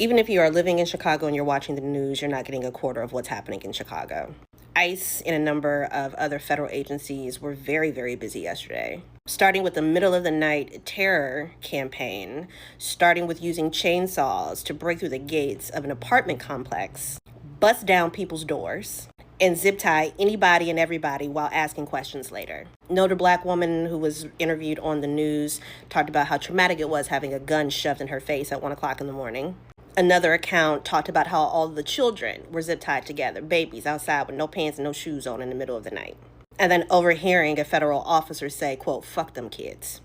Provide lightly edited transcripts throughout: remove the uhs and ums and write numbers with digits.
Even if you are living in Chicago and you're watching the news, you're not getting a quarter of what's happening in Chicago. ICE and a number of other federal agencies were very, very busy yesterday. Starting with the middle of the night terror campaign, starting with using chainsaws to break through the gates of an apartment complex, bust down people's doors, and zip tie anybody and everybody while asking questions later. Another Black woman who was interviewed on the news talked about how traumatic it was having a gun shoved in her face at 1 o'clock in the morning. Another account talked about how all the children were zip tied together, babies outside with no pants and no shoes on in the middle of the night. And then overhearing a federal officer say, quote, "Fuck them kids."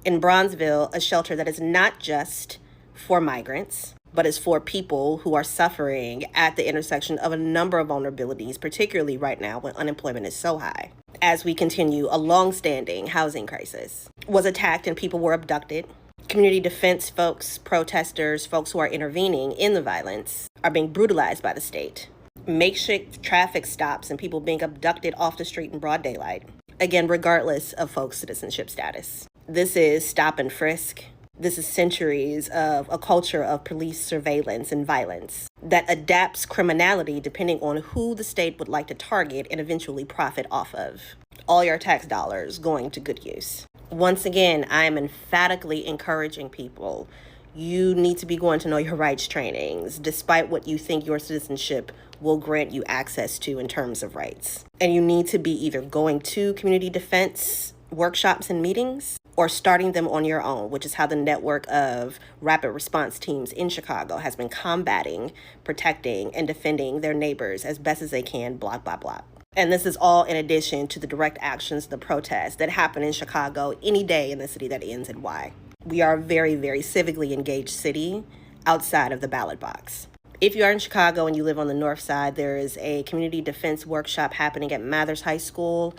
In Bronzeville, a shelter that is not just for migrants, but is for people who are suffering at the intersection of a number of vulnerabilities, particularly right now when unemployment is so high, as we continue a long-standing housing crisis, was attacked and people were abducted. Community defense folks, protesters, folks who are intervening in the violence are being brutalized by the state. Makeshift traffic stops and people being abducted off the street in broad daylight. Again, regardless of folks' citizenship status. This is stop and frisk. This is centuries of a culture of police surveillance and violence that adapts criminality depending on who the state would like to target and eventually profit off of. All your tax dollars going to good use. Once again, I am emphatically encouraging people. You need to be going to know your rights trainings, despite what you think your citizenship will grant you access to in terms of rights. And you need to be either going to community defense workshops and meetings or starting them on your own, which is how the network of rapid response teams in Chicago has been combating, protecting, and defending their neighbors as best as they can, block by block. And this is all in addition to the direct actions, the protests that happen in Chicago any day in the city that ends in Y. We are a very, very civically engaged city outside of the ballot box. If you are in Chicago and you live on the north side, there is a community defense workshop happening at Mathers High School,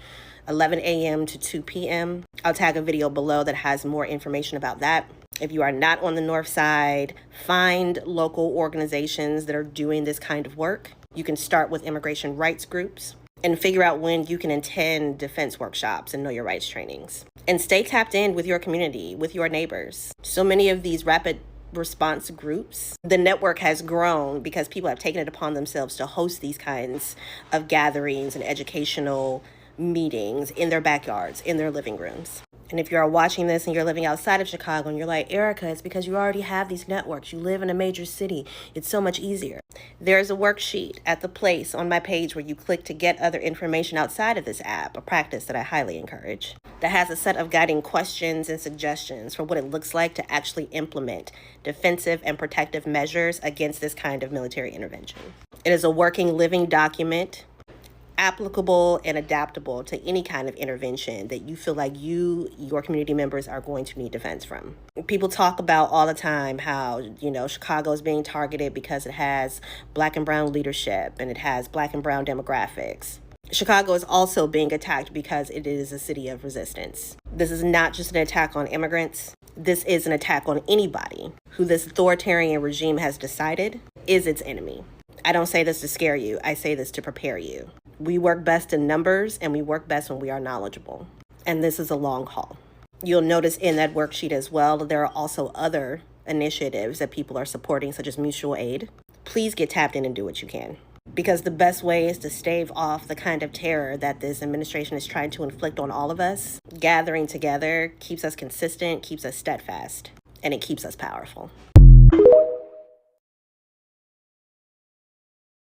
11 a.m. to 2 p.m. I'll tag a video below that has more information about that. If you are not on the north side, find local organizations that are doing this kind of work. You can start with immigration rights groups and figure out when you can attend defense workshops and know your rights trainings. And stay tapped in with your community, with your neighbors. So many of these rapid response groups, the network has grown because people have taken it upon themselves to host these kinds of gatherings and educational meetings in their backyards, in their living rooms. And if you're watching this and you're living outside of Chicago and you're like, Erica, it's because you already have these networks. You live in a major city. It's so much easier. There's a worksheet at the place on my page where you click to get other information outside of this app, a practice that I highly encourage, that has a set of guiding questions and suggestions for what it looks like to actually implement defensive and protective measures against this kind of military intervention. It is a working, living document, applicable and adaptable to any kind of intervention that you feel like your community members are going to need defense from. People talk about all the time how, Chicago is being targeted because it has Black and brown leadership and it has Black and brown demographics. Chicago is also being attacked because it is a city of resistance. This is not just an attack on immigrants. This is an attack on anybody who this authoritarian regime has decided is its enemy. I don't say this to scare you. I say this to prepare you. We work best in numbers, and we work best when we are knowledgeable. And this is a long haul. You'll notice in that worksheet as well, there are also other initiatives that people are supporting, such as mutual aid. Please get tapped in and do what you can. Because the best way is to stave off the kind of terror that this administration is trying to inflict on all of us. Gathering together keeps us consistent, keeps us steadfast, and it keeps us powerful.